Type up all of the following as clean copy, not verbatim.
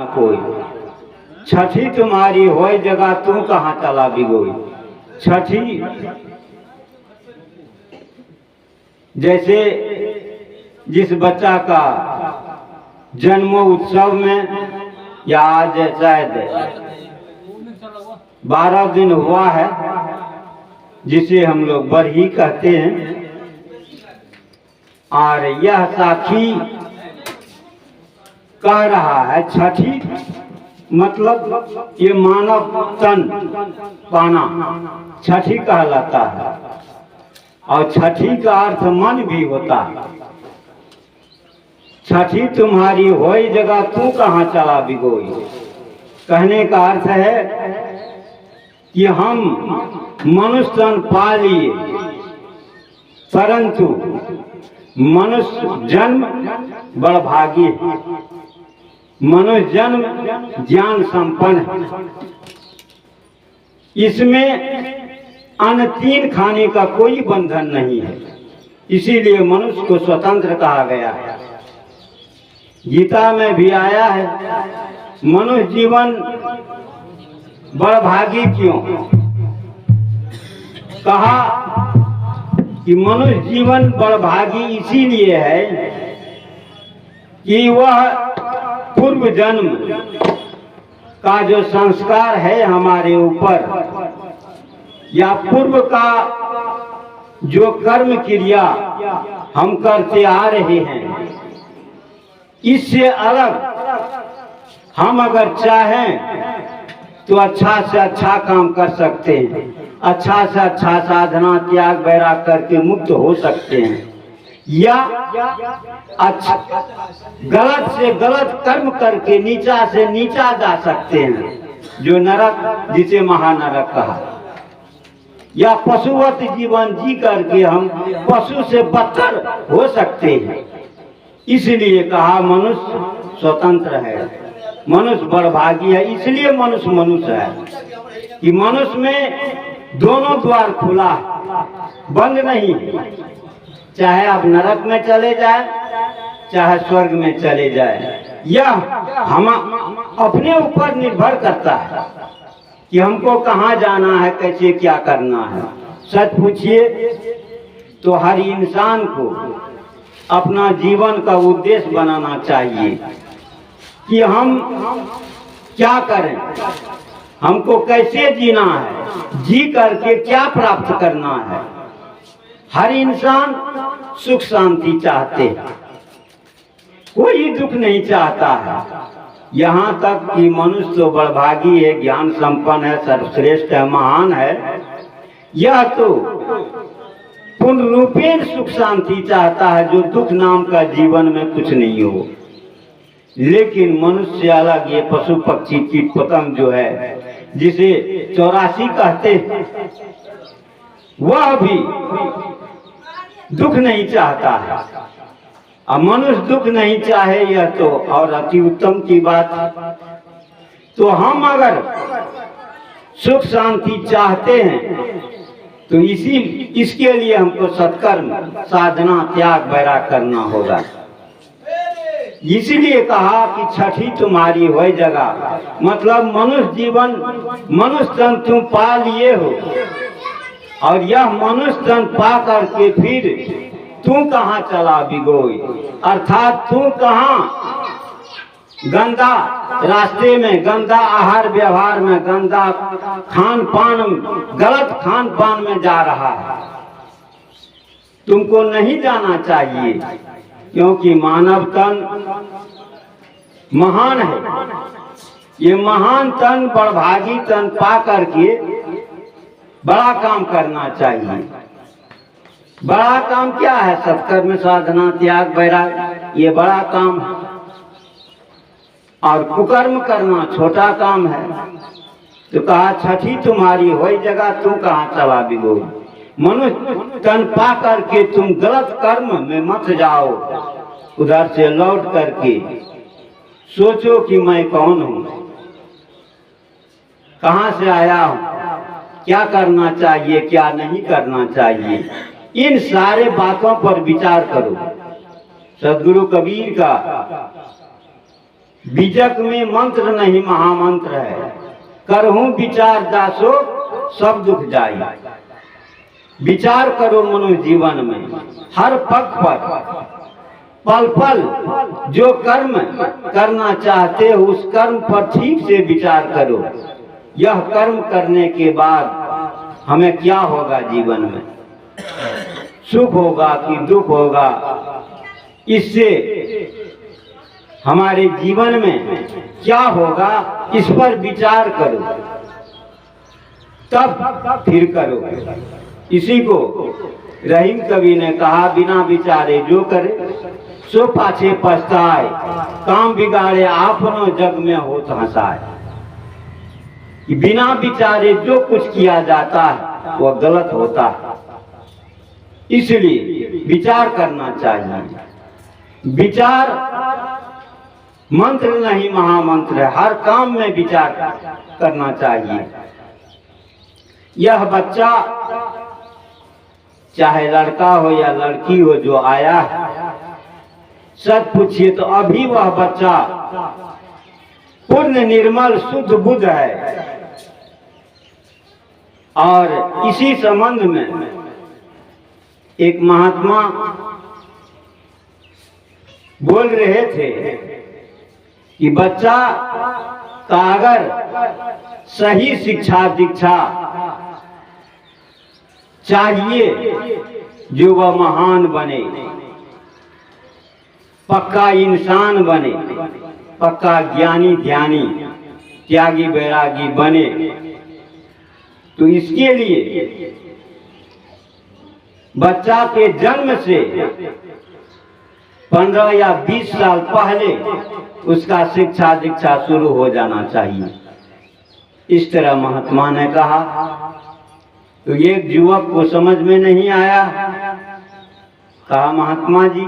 कोई छठी तुम्हारी होय जगह तू कहाँ चला बिगोई। छठी जैसे जिस बच्चा का जन्मोत्सव में या आज शायद 12 दिन हुआ है, जिसे हम लोग बरही कहते हैं, और यह साखी कह रहा है छठी मतलब ये मानव तन पाना छठी कहलाता है, और छठी का अर्थ मन भी होता है। छठी तुम्हारी होई जगह तू कहाँ चला बिगोई। कहने का अर्थ है कि हम मनुष्य तन पा लिए, परंतु मनुष्य जन्म बड़भागी है। मनुष्य जन्म ज्ञान संपन्न है, इसमें अन्न तीन खाने का कोई बंधन नहीं है, इसीलिए मनुष्य को स्वतंत्र कहा गया है। गीता में भी आया है, मनुष्य जीवन बड़भागी क्यों कहा कि मनुष्य जीवन बड़भागी इसीलिए है कि वह पूर्व जन्म का जो संस्कार है हमारे ऊपर, या पूर्व का जो कर्म क्रिया हम करते आ रहे हैं, इससे अलग हम अगर चाहें तो अच्छा से अच्छा काम कर सकते हैं, अच्छा से अच्छा साधना त्याग बैराग करके मुक्त हो सकते हैं, या अच्छा गलत से गलत कर्म करके नीचा से नीचा जा सकते हैं, जो नरक जिसे महानरक कहा, या पशुवत जीवन जी करके हम पशु से बदतर हो सकते हैं। इसलिए कहा मनुष्य स्वतंत्र है, मनुष्य बड़भागी है। इसलिए मनुष्य मनुष्य है कि मनुष्य में दोनों द्वार खुला है, बंद नहीं। चाहे आप नरक में चले जाए, चाहे स्वर्ग में चले जाए, यह हम अपने ऊपर निर्भर करता है कि हमको कहाँ जाना है, कैसे क्या करना है। सच पूछिए तो हर इंसान को अपना जीवन का उद्देश्य बनाना चाहिए कि हम क्या करें, हमको कैसे जीना है, जी करके क्या प्राप्त करना है। हर इंसान सुख शांति चाहते हैं, कोई दुख नहीं चाहता है। यहाँ तक कि मनुष्य तो बड़भागी है, ज्ञान संपन्न है, सर्वश्रेष्ठ है, महान है, यह तो पूर्ण रूपेण सुख शांति चाहता है, जो दुख नाम का जीवन में कुछ नहीं हो। लेकिन मनुष्य अलग, ये पशु पक्षी कीट पतंग जो है, जिसे 84 कहते हैं, वह भी दुख नहीं चाहता है। अब मनुष्य दुख नहीं चाहे यह तो और अति उत्तम की बात है। तो हम अगर सुख शांति चाहते हैं तो इसके लिए हमको सत्कर्म साधना त्याग बैराग करना होगा। इसलिए कहा कि छठी तुम्हारी होय जगह, मतलब मनुष्य जीवन मनुष्य तन तुम पा लिए हो, और यह मनुष्य तन पा करके फिर तू कहाँ चला बिगोई, अर्थात तू कहाँ गंदा रास्ते में, गंदा आहार व्यवहार में, गंदा खान पान, गलत खान पान में जा रहा है। तुमको नहीं जाना चाहिए, क्योंकि मानव तन महान है। ये महान तन बड़भागी तन पा करके बड़ा काम करना चाहिए। बड़ा काम क्या है? सत्कर्म साधना त्याग बैराग, ये बड़ा काम है। और कुकर्म करना छोटा काम है। तो कहा छठी तुम्हारी होई जगह तू कहाँ चला बिगोई। मनुष्य तन पा करके तुम गलत कर्म में मत जाओ, उधर से लौट करके सोचो कि मैं कौन हूँ, कहाँ से आया हूँ, क्या करना चाहिए क्या नहीं करना चाहिए। इन सारे बातों पर विचार करो। सदगुरु कबीर का बीजक में मंत्र नहीं महामंत्र है। करहूं विचार दासो सब दुख जाए। विचार करो मनुष्य जीवन में, हर पग पर पल पल जो कर्म करना चाहते हो उस कर्म पर ठीक से विचार करो। यह कर्म करने के बाद हमें क्या होगा जीवन में, सुख होगा कि दुख होगा, इससे हमारे जीवन में क्या होगा इस पर विचार करो, तब फिर करो। इसी को रहीम कवि ने कहा, बिना विचारे जो करे सो पाछे पछताए। काम बिगाड़े आपनो जग में होत हंसाए। कि बिना विचारे जो कुछ किया जाता है वह गलत होता है, इसलिए विचार करना चाहिए। विचार मंत्र नहीं महामंत्र है, हर काम में विचार करना चाहिए। यह बच्चा चाहे लड़का हो या लड़की हो जो आया है, सच पूछिए तो अभी वह बच्चा पूर्ण निर्मल शुद्ध बुद्ध है। और इसी संबंध में एक महात्मा बोल रहे थे कि बच्चा का अगर सही शिक्षा दीक्षा चाहिए जो वह महान बने, पक्का इंसान बने, पक्का ज्ञानी ध्यानी त्यागी बैरागी बने, तो इसके लिए बच्चा के जन्म से 15 या 20 साल पहले उसका शिक्षा दीक्षा शुरू हो जाना चाहिए। इस तरह महात्मा ने कहा। तो एक युवक को समझ में नहीं आया, कहा महात्मा जी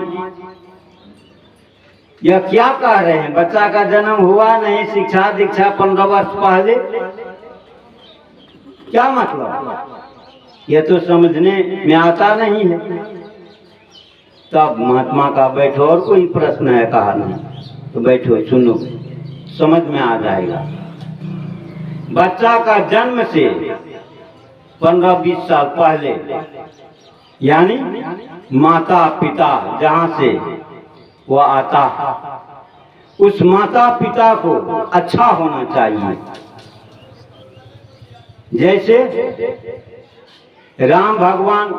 यह क्या कह रहे हैं, बच्चा का जन्म हुआ नहीं, शिक्षा दीक्षा 15 वर्ष पहले, क्या मतलब? यह तो समझने में आता नहीं है। तब महात्मा का बैठो, और कोई प्रश्न है? कहा नहीं। तो बैठो सुनो, समझ में आ जाएगा। बच्चा का जन्म से 15-20 साल पहले, यानी माता पिता जहां से वो आता, उस माता पिता को अच्छा होना चाहिए। जैसे राम भगवान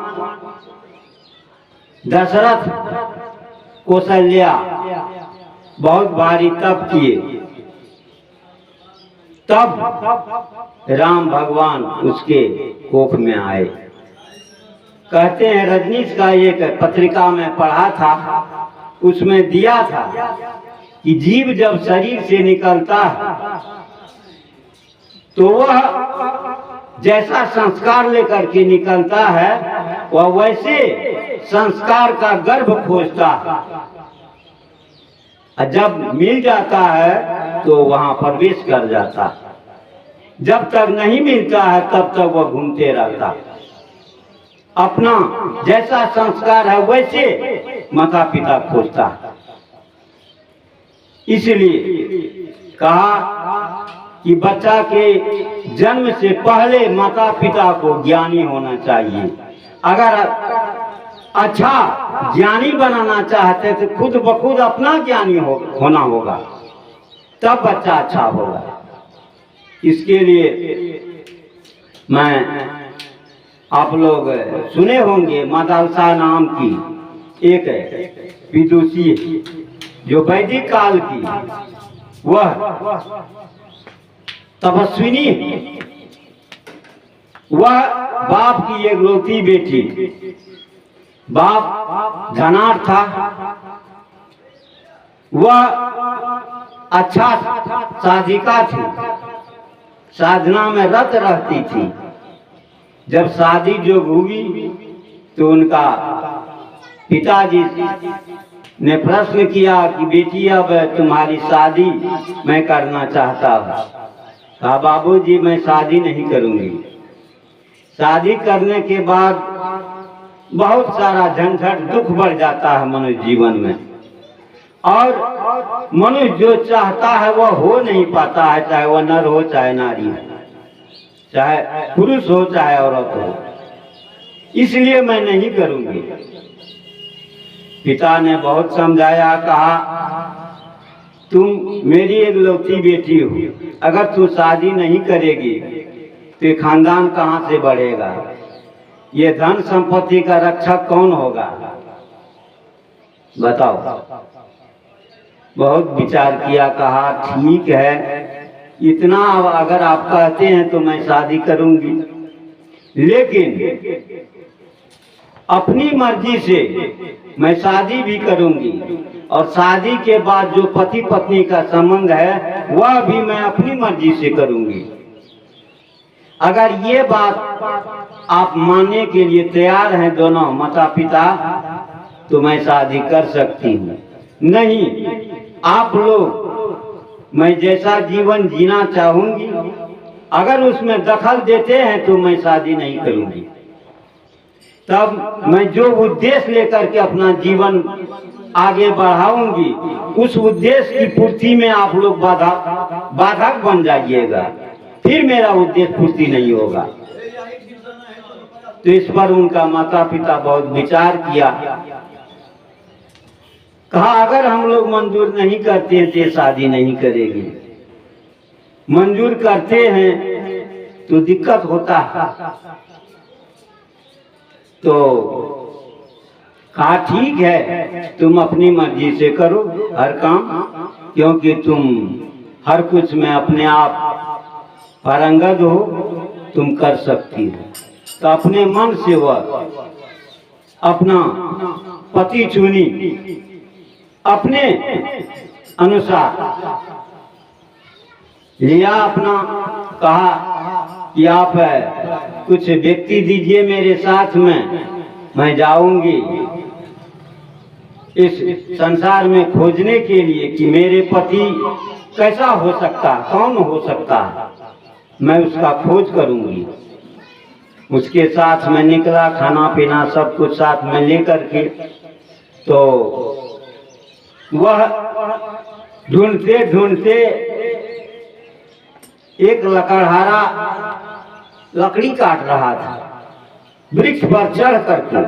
दशरथ कौशल्या बहुत भारी तप किए, तब राम भगवान उसके कोख में आए। कहते हैं रजनीश का एक पत्रिका में पढ़ा था, उसमें दिया था कि जीव जब शरीर से निकलता है तो वह जैसा संस्कार लेकर के निकलता है वह वैसे संस्कार का गर्भ खोजता है, और जब मिल जाता है तो वहां प्रवेश कर जाता है। जब तक नहीं मिलता है तब तक वह घूमते रहता है। अपना जैसा संस्कार है वैसे माता पिता खोजता है। इसलिए कहा कि बच्चा के जन्म से पहले माता पिता को ज्ञानी होना चाहिए। अगर अच्छा ज्ञानी बनाना चाहते तो खुद ब खुद अपना ज्ञानी होना होगा, तब बच्चा अच्छा होगा। इसके लिए मैं, आप लोग सुने होंगे मदरसा नाम की एक विदुषी जो वैदिक काल की, वह तपस्विनी, वह बाप की एक लौती बेटी, बाप धनाढ़ था, वह अच्छा साधिका थी, साधना में रत रहती थी। जब शादी जो हुई तो उनका पिताजी ने प्रश्न किया कि बेटी अब तुम्हारी शादी मैं करना चाहता हूँ। कहा बाबूजी मैं शादी नहीं करूंगी। शादी करने के बाद बहुत सारा झंझट दुख बढ़ जाता है मनुष्य जीवन में, और मनुष्य जो चाहता है वह हो नहीं पाता है, चाहे वह नर हो चाहे नारी हो, चाहे पुरुष हो चाहे औरत हो। इसलिए मैं नहीं करूंगी। पिता ने बहुत समझाया, कहा तुम मेरी एकलौती बेटी हो, अगर तू शादी नहीं करेगी तो खानदान कहाँ से बढ़ेगा, ये धन संपत्ति का रक्षक कौन होगा, बताओ। बहुत विचार किया, कहा ठीक है, इतना अगर आप कहते हैं तो मैं शादी करूंगी, लेकिन अपनी मर्जी से मैं शादी भी करूंगी और शादी के बाद जो पति पत्नी का संबंध है वह भी मैं अपनी मर्जी से करूंगी। अगर ये बात आप मानने के लिए तैयार हैं दोनों माता पिता तो मैं शादी कर सकती हूँ, नहीं आप लोग मैं जैसा जीवन जीना चाहूंगी अगर उसमें दखल देते हैं तो मैं शादी नहीं करूंगी। तब मैं जो उद्देश्य लेकर के अपना जीवन आगे बढ़ाऊंगी उस उद्देश्य की पूर्ति में आप लोग बाधक बन जाइएगा, फिर मेरा उद्देश्य पूर्ति नहीं होगा। तो इस पर उनका माता पिता बहुत विचार किया, कहा अगर हम लोग मंजूर नहीं करते हैं तो शादी नहीं करेगी, मंजूर करते हैं तो दिक्कत होता है। तो कहा ठीक है, तुम अपनी मर्जी से करो हर काम, क्योंकि तुम हर कुछ में अपने आप पारंगत हो, तुम कर सकती हो। तो अपने मन से वह अपना पति चुनी, अपने अनुसार लिया अपना, कहा कि आप कुछ व्यक्ति दीजिए मेरे साथ में, मैं जाऊंगी इस संसार में खोजने के लिए कि मेरे पति कैसा हो सकता, कौन हो सकता है, मैं उसका खोज करूंगी। उसके साथ में निकला, खाना पीना सब कुछ साथ में लेकर के, तो वह ढूंढते ढूंढते एक लकड़हारा लकड़ी काट रहा था, वृक्ष पर चढ़ करके